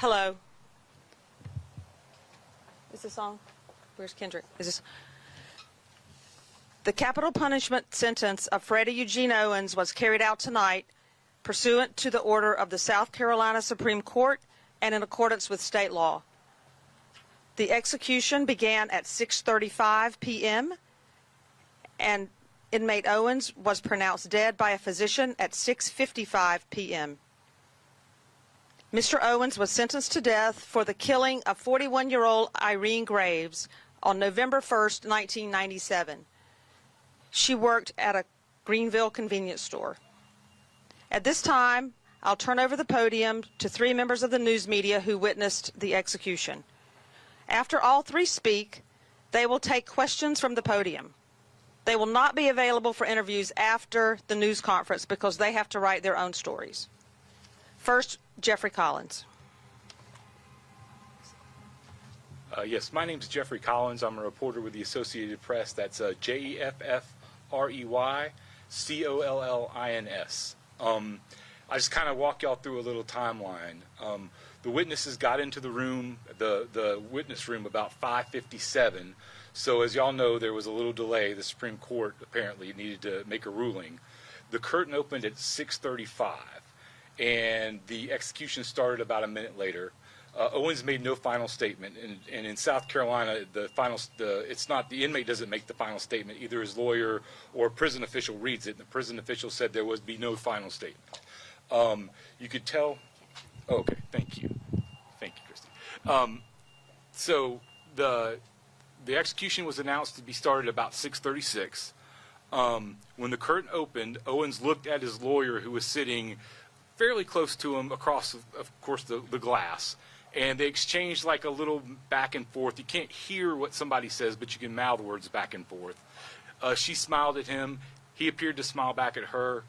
Hello. Is this on? Where's Kendrick? Is this? The capital punishment sentence of Freddie Eugene Owens was carried out tonight pursuant to the order of the South Carolina Supreme Court and in accordance with state law. The execution began at 6:35 p.m. and inmate Owens was pronounced dead by a physician at 6:55 p.m. Mr. Owens was sentenced to death for the killing of 41-year-old Irene Graves on November 1st, 1997. She worked at a Greenville convenience store. At this time, I'll turn over the podium to three members of the news media who witnessed the execution. After all three speak, they will take questions from the podium. They will not be available for interviews after the news conference because they have to write their own stories. First, Jeffrey Collins. Yes, my name is Jeffrey Collins. I'm a reporter with the Associated Press. That's JEFFREYCOLLINS. I just kind of walk y'all through a little timeline. The witnesses got into the room, the witness room, about 5:57. So as y'all know, there was a little delay. The Supreme Court apparently needed to make a ruling. The curtain opened at 6:35, and the execution started about a minute later. Owens made no final statement, and in South Carolina, the inmate doesn't make the final statement. Either his lawyer or a prison official reads it, and the prison official said there would be no final statement. You could tell. Oh, okay, thank you, Christy. So the execution was announced to be started about 6:36. When the curtain opened, Owens looked at his lawyer, who was sitting fairly close to him across, of course, the glass, and they exchanged like a little back and forth. You can't hear what somebody says, but you can mouth words back and forth. She smiled at him. He appeared to smile back at her.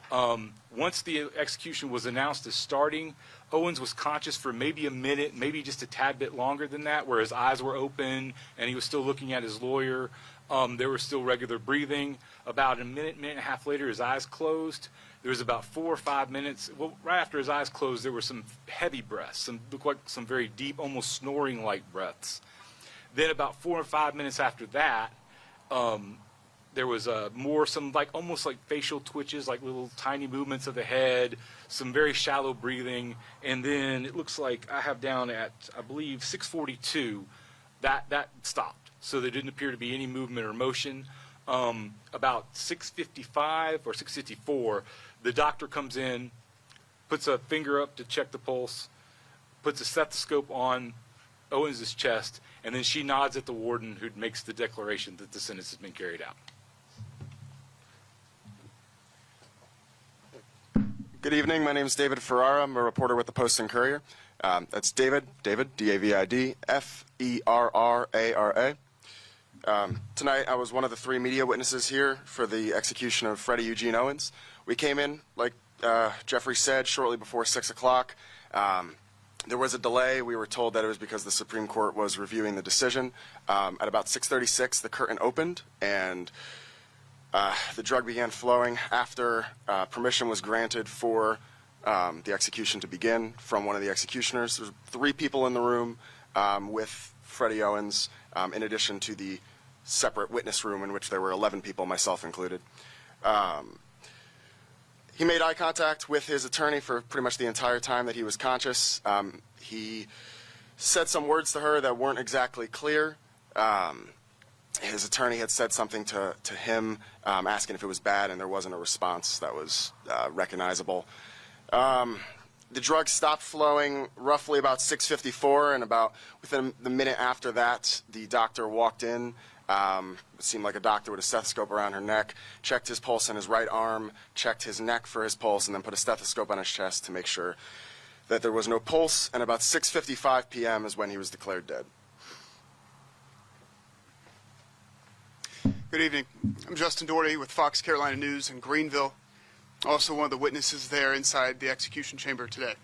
Once the execution was announced as starting, Owens was conscious for maybe a minute, maybe just a tad bit longer than that, where his eyes were open and he was still looking at his lawyer. There was still regular breathing. About a minute and a half later, his eyes closed. There was about 4 or 5 minutes. Well, right after his eyes closed, there were some heavy breaths, looked like some very deep, almost snoring-like breaths. Then about 4 or 5 minutes after that, there was almost like facial twitches, like little tiny movements of the head, some very shallow breathing, and then it looks like I have down at, I believe, 6:42, that stopped. So there didn't appear to be any movement or motion. About 6:55 or 6:54, the doctor comes in, puts a finger up to check the pulse, puts a stethoscope on Owens' chest, and then she nods at the warden, who makes the declaration that the sentence has been carried out. Good evening. My name is David Ferrara. I'm a reporter with the Post and Courier. That's David, D-A-V-I-D, F-E-R-R-A-R-A. Tonight, I was one of the three media witnesses here for the execution of Freddie Eugene Owens. We came in, like Jeffrey said, shortly before 6 o'clock. There was a delay. We were told that it was because the Supreme Court was reviewing the decision. At about 6:36, the curtain opened, and the drug began flowing after permission was granted for the execution to begin from one of the executioners. There were 3 people in the room with Freddie Owens, in addition to the separate witness room in which there were 11 people, myself included. He made eye contact with his attorney for pretty much the entire time that he was conscious. He said some words to her that weren't exactly clear. His attorney had said something to him, asking if it was bad, and there wasn't a response that was recognizable. The drug stopped flowing roughly about 6:54, and about within the minute after that, the doctor walked in. It seemed like a doctor with a stethoscope around her neck, checked his pulse in his right arm, checked his neck for his pulse, and then put a stethoscope on his chest to make sure that there was no pulse. And about 6:55 p.m. is when he was declared dead. Good evening. I'm Justin Doherty with Fox Carolina News in Greenville, also one of the witnesses there inside the execution chamber today.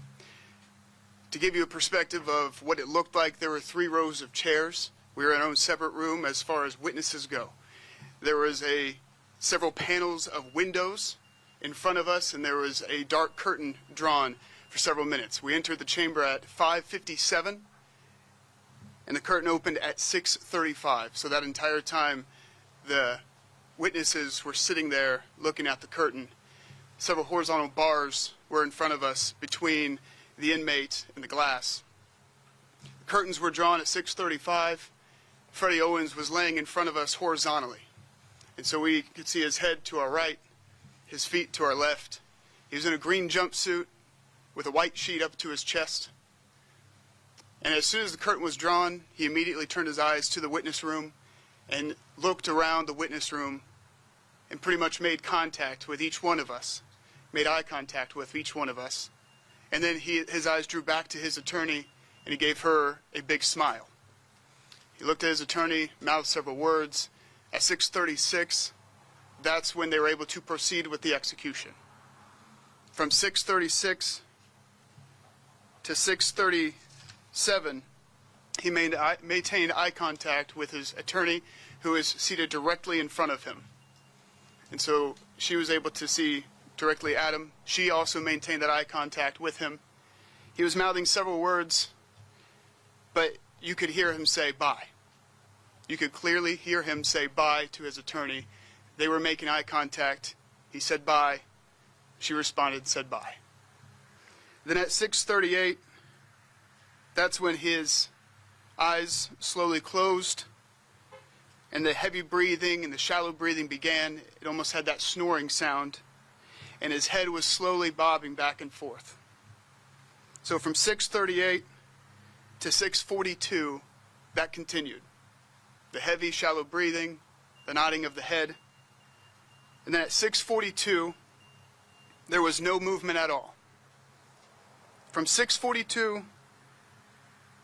To give you a perspective of what it looked like, there were 3 rows of chairs. We were in our own separate room as far as witnesses go. There was several panels of windows in front of us, and there was a dark curtain drawn for several minutes. We entered the chamber at 5:57, and the curtain opened at 6:35. So that entire time, the witnesses were sitting there looking at the curtain. Several horizontal bars were in front of us between the inmate and the glass. The curtains were drawn at 6:35. Freddie Owens was laying in front of us horizontally. And so we could see his head to our right, his feet to our left. He was in a green jumpsuit with a white sheet up to his chest. And as soon as the curtain was drawn, he immediately turned his eyes to the witness room and looked around the witness room and pretty much made contact with each one of us, made eye contact with each one of us. And then his eyes drew back to his attorney, and he gave her a big smile. He looked at his attorney, mouthed several words. At 6:36, that's when they were able to proceed with the execution. From 6:36 to 6:37, he maintained eye contact with his attorney, who was seated directly in front of him. And so she was able to see directly at him. She also maintained that eye contact with him. He was mouthing several words, but you could hear him say bye. You could clearly hear him say bye to his attorney. They were making eye contact. He said bye. She responded and said bye. Then at 6:38, that's when his eyes slowly closed and the heavy breathing and the shallow breathing began. It almost had that snoring sound, and his head was slowly bobbing back and forth. So from 6:38 to 6:42, that continued. The heavy, shallow breathing, the nodding of the head. And then at 6:42, there was no movement at all. From 6:42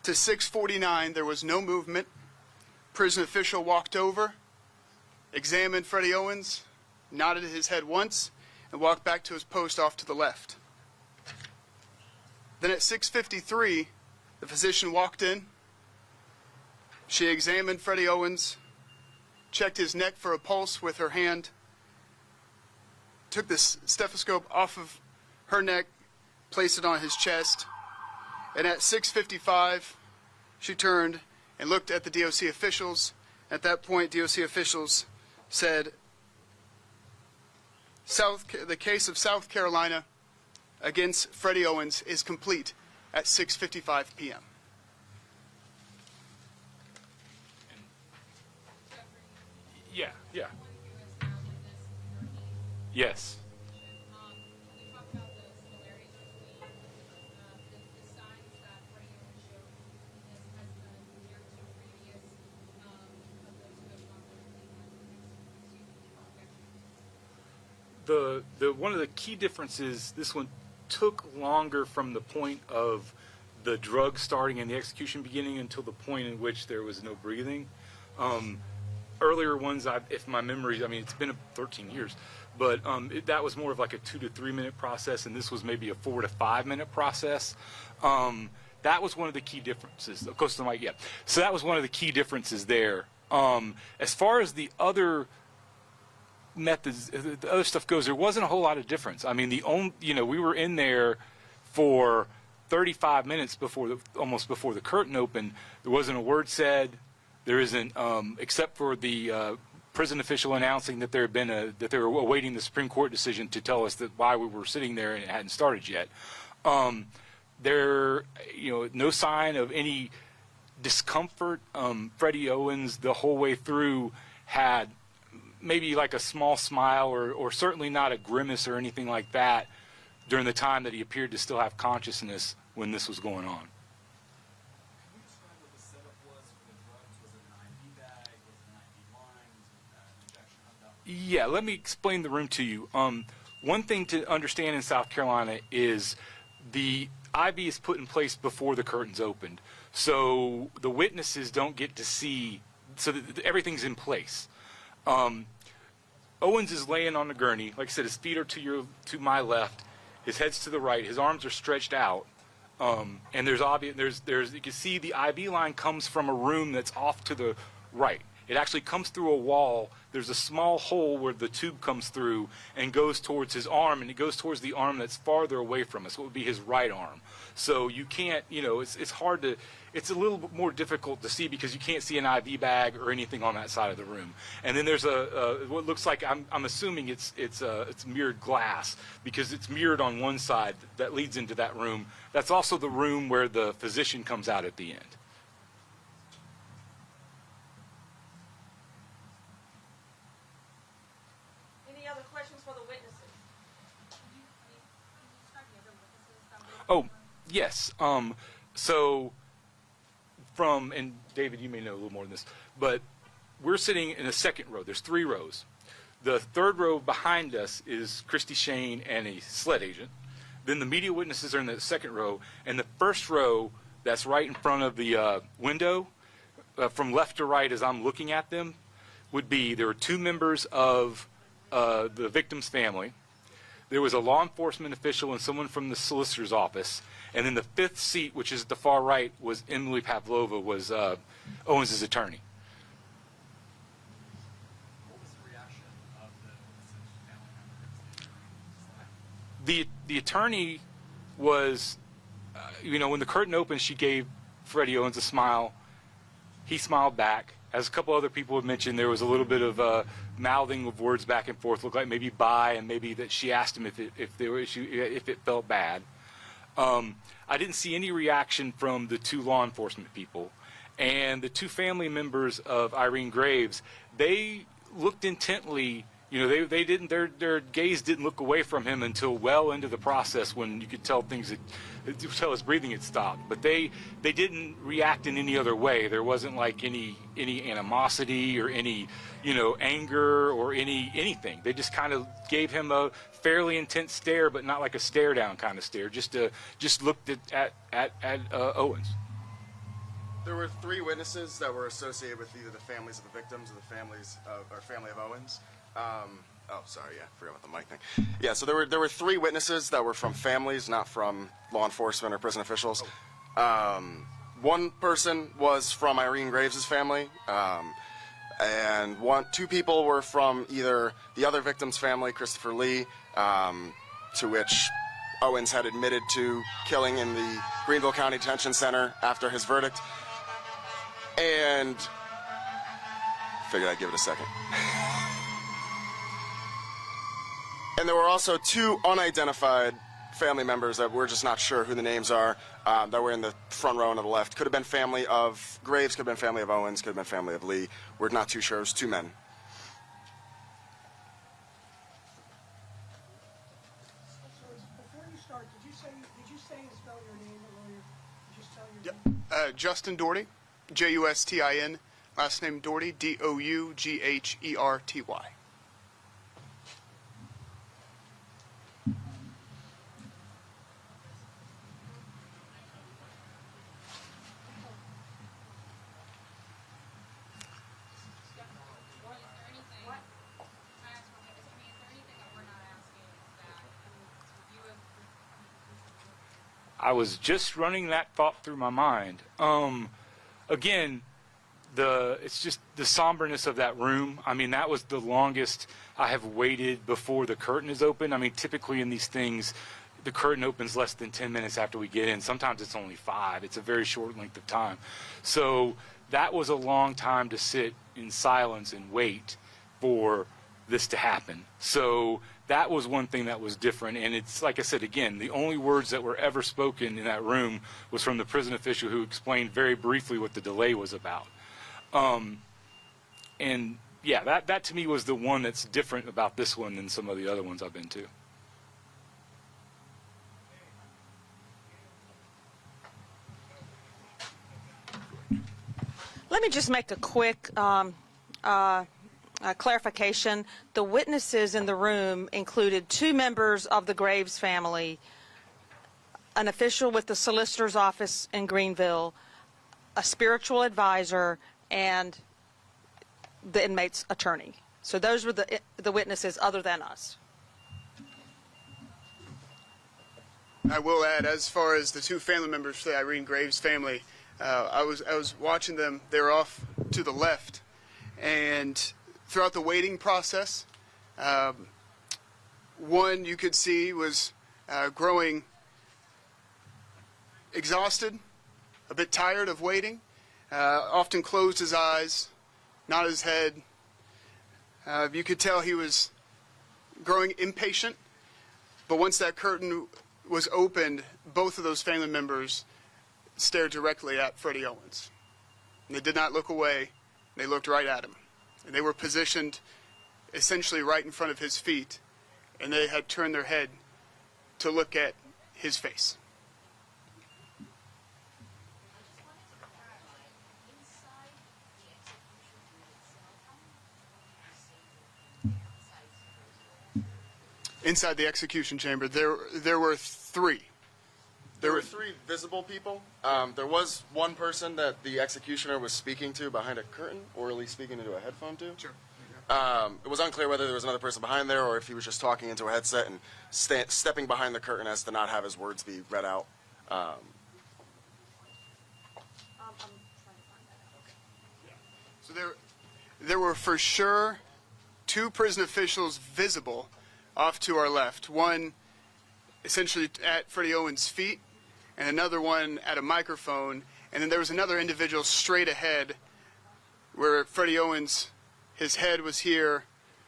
to 6:49, there was no movement. Prison official walked over, examined Freddie Owens, nodded his head once, and walked back to his post off to the left. Then at 6:53, the physician walked in. She examined Freddie Owens, checked his neck for a pulse with her hand, took the stethoscope off of her neck, placed it on his chest, and at 6:55, she turned and looked at the DOC officials. At that point, DOC officials said, the case of South Carolina against Freddie Owens is complete at 6:55 p.m. Yeah. Yes. The one of the key differences, this one took longer from the point of the drug starting and the execution beginning until the point in which there was no breathing. Earlier ones, if my memory, I mean, it's been 13 years, but that was more of like a 2 to 3 minute process, and this was maybe a 4 to 5 minute process. That was one of the key differences. Of course, so that was one of the key differences there. As far as the other methods, the other stuff goes, there wasn't a whole lot of difference. I mean, we were in there for 35 minutes almost before the curtain opened. There wasn't a word said. There isn't, except for the prison official announcing that there had been that they were awaiting the Supreme Court decision to tell us that why we were sitting there and it hadn't started yet. No sign of any discomfort. Freddie Owens the whole way through had maybe like a small smile or certainly not a grimace or anything like that during the time that he appeared to still have consciousness when this was going on. Yeah, let me explain the room to you. One thing to understand in South Carolina is the IV is put in place before the curtains opened. So the witnesses don't get to see, so that everything's in place. Owens is laying on the gurney. Like I said, his feet are to my left, his head's to the right, his arms are stretched out. And there's you can see the IV line comes from a room that's off to the right. It actually comes through a wall. There's a small hole where the tube comes through and goes towards his arm, and it goes towards the arm that's farther away from us. What would be his right arm? So you can't, it's hard to, it's a little bit more difficult to see because you can't see an IV bag or anything on that side of the room. And then there's what looks like, I'm assuming it's mirrored glass because it's mirrored on one side that leads into that room. That's also the room where the physician comes out at the end. Any other questions for the witnesses? Oh, yes. So and David, you may know a little more than this, but we're sitting in a second row. There's 3 rows. The third row behind us is Christy Shane and a SLED agent. Then the media witnesses are in the second row, and the first row that's right in front of the window, from left to right as I'm looking at them, there were 2 members of the victim's family. There was a law enforcement official and someone from the solicitor's office. And then the 5th seat, which is at the far right, was Emily Pavlova, was Owens' attorney. What was the reaction of the family members? The attorney was, when the curtain opened, she gave Freddie Owens a smile. He smiled back. As a couple other people have mentioned, there was a little bit of mouthing of words back and forth. Looked like maybe bye, and maybe that she asked him if it felt bad. I didn't see any reaction from the 2 law enforcement people, and the 2 family members of Irene Graves. They looked intently. They didn't. Their gaze didn't look away from him until well into the process, when you could tell tell his breathing had stopped. But they didn't react in any other way. There wasn't like any animosity or any anger or anything. They just kind of gave him a fairly intense stare, but not like a stare down kind of stare. Just looked at Owens. There were 3 witnesses that were associated with either the families of the victims or the family of Owens. Forgot about the mic thing. Yeah, so there were 3 witnesses that were from families, not from law enforcement or prison officials. One person was from Irene Graves' family, and 2 people were from either the other victim's family, Christopher Lee, to which Owens had admitted to killing in the Greenville County Detention Center after his verdict. And figured I'd give it a second. And there were also 2 unidentified family members that we're just not sure who the names are, that were in the front row and to the left. Could have been family of Graves, could have been family of Owens, could have been family of Lee. We're not too sure. It was 2 men. Before you start, did you say and spell your name earlier? Did you spell your name? Yep. Justin Doherty, Justin, last name Doherty, Dougherty. I was just running that thought through my mind. Again, it's just the somberness of that room. I mean, that was the longest I have waited before the curtain is open. I mean, typically in these things, the curtain opens less than 10 minutes after we get in. Sometimes it's only 5. It's a very short length of time. So that was a long time to sit in silence and wait for this to happen. So that was one thing that was different. And it's like I said, again, the only words that were ever spoken in that room was from the prison official, who explained very briefly what the delay was about. And yeah, that to me was the one that's different about this one than some of the other ones I've been to. Let me just make a quick clarification. The witnesses in the room included 2 members of the Graves family, an official with the solicitor's office in Greenville, a spiritual advisor, and the inmate's attorney. So those were the witnesses other than us. I will add, as far as the 2 family members for the Irene Graves family, I was watching them. They were off to the left, And throughout the waiting process, one you could see was growing exhausted, a bit tired of waiting, often closed his eyes, nodded his head. You could tell he was growing impatient, but once that curtain was opened, both of those family members stared directly at Freddie Owens. And they did not look away, they looked right at him. And they were positioned essentially right in front of his feet, and they had turned their head to look at his face. Inside the execution chamber, there were three. There were three visible people. There was one person that the executioner was speaking to behind a curtain, orally speaking into a headphone to. Sure. It was unclear whether there was another person behind there or if he was just talking into a headset and stepping behind the curtain as to not have his words be read out. So there were for sure two prison officials visible off to our left. One essentially at Freddie Owens' feet, and another one at a microphone. And then there was another individual straight ahead where Freddie Owens, his head was here,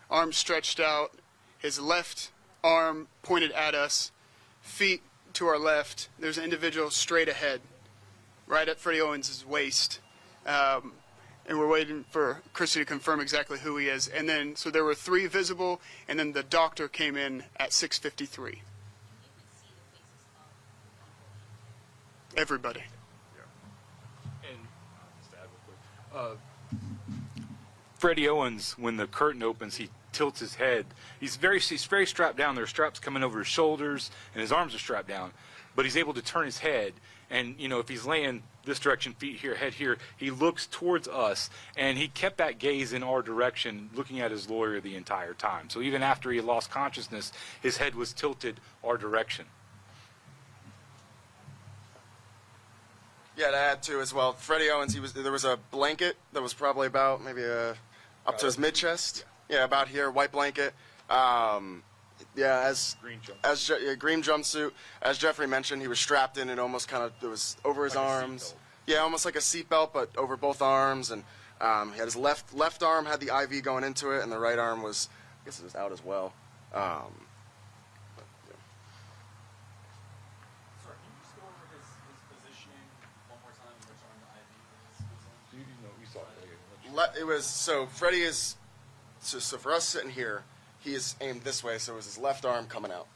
arms stretched out, his left arm pointed at us, feet to our left. There's an individual straight ahead, right at Freddie Owens' waist. And we're waiting for Christy to confirm exactly who he is. And then, so there were three visible, and then the doctor came in at 6:53. Everybody. And just to add real quick, Freddie Owens, when the curtain opens, he tilts his head. He's very strapped down. There are straps coming over his shoulders, and his arms are strapped down. But he's able to turn his head, and if he's laying this direction, feet here, head here, he looks towards us, and he kept that gaze in our direction, looking at his lawyer the entire time. So even after he lost consciousness, his head was tilted our direction. Yeah, to add to as well, Freddie Owens, there was a blanket that was probably about maybe up to his mid-chest. Yeah, about here, white blanket. Green jumpsuit. As Jeffrey mentioned, he was strapped in and almost kind of, it was over his arms. Yeah, almost like a seatbelt, but over both arms. And he had his left arm had the IV going into it, and the right arm was, I guess it was out as well. Sorry, can you just go over his positioning one more time and which arm the IV was You saw it. It was, so Freddie is, so for us sitting here, he is aimed this way, so it was his left arm coming out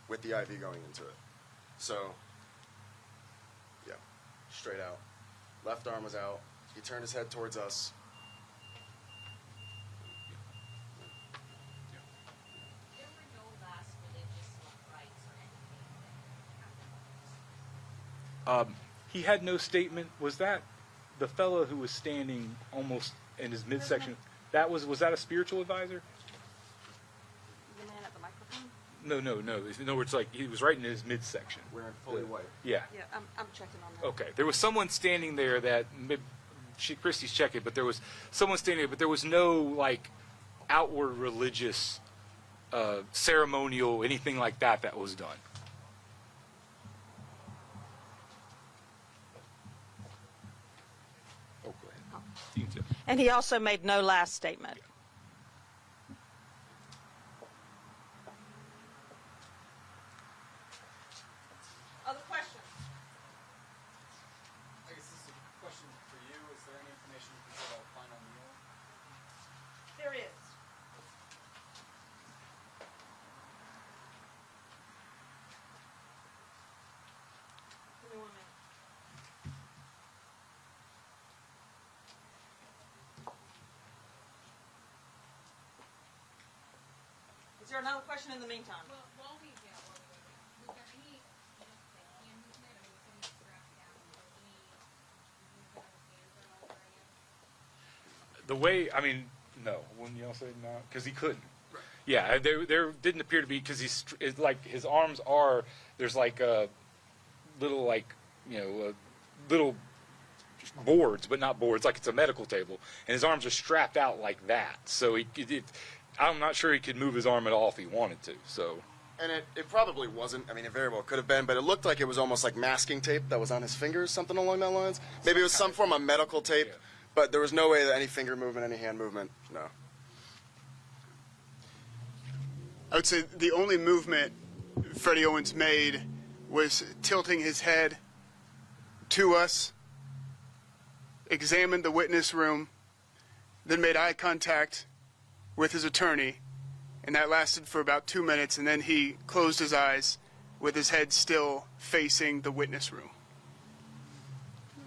with the IV going into it. So, yeah, straight out. Left arm was out. He turned his head towards us. There were no last religious rites or anything. He had no statement. Was that the fellow who was standing almost in his midsection? Was that a spiritual advisor? The man at the microphone? No. In other words, like he was right in his midsection. Wearing fully white. Yeah. Yeah, I'm checking on that. Okay. There was someone standing there that Christy's checking, but there was someone standing there, but there was no like outward religious, ceremonial, anything like that was done. Oh, go ahead. You can tell. And he also made no last statement. Other questions? I guess this is a question for you. Is there any information you can say about final meal? There is. Give me 1 minute. Is there another question in the meantime? Well, while we wait, was there any, like hand movement? I mean, was somebody strapped down? Was any movement of his hands at all during it? The way, I mean, no. Wouldn't y'all say no? Because he couldn't. Yeah, there didn't appear to be, because it's like his arms are, there's like a little, like, little boards, but not boards, like it's a medical table, and his arms are strapped out like that. So I'm not sure he could move his arm at all if he wanted to. So. And it probably wasn't. I mean, it very well could have been, but it looked like it was almost like masking tape that was on his fingers, something along that lines. Maybe it was some form of medical tape, Yeah. but there was no way that any finger movement, any hand movement, no. I would say the only movement Freddie Owens made was tilting his head to us, examined the witness room, then made eye contact with his attorney, and that lasted for about 2 minutes, and then he closed his eyes with his head still facing the witness room.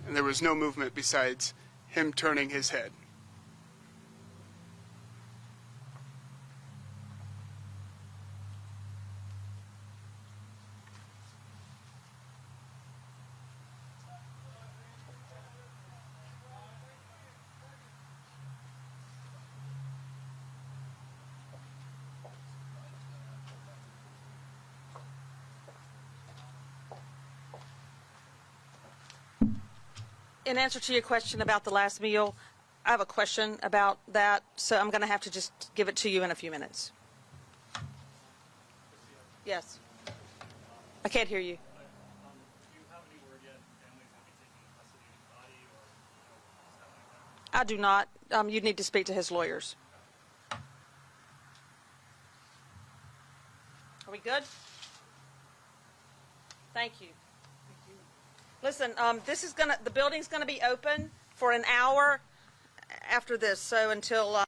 And there was no movement besides him turning his head. In answer to your question about the last meal, I have a question about that, so I'm going to have to just give it to you in a few minutes. Yes. I can't hear you. Do you have any word yet? Families will be taking custody of the body, or stuff like that? I do not. You'd need to speak to his lawyers. Are we good? Thank you. Listen, the building's gonna be open for an hour after this, so until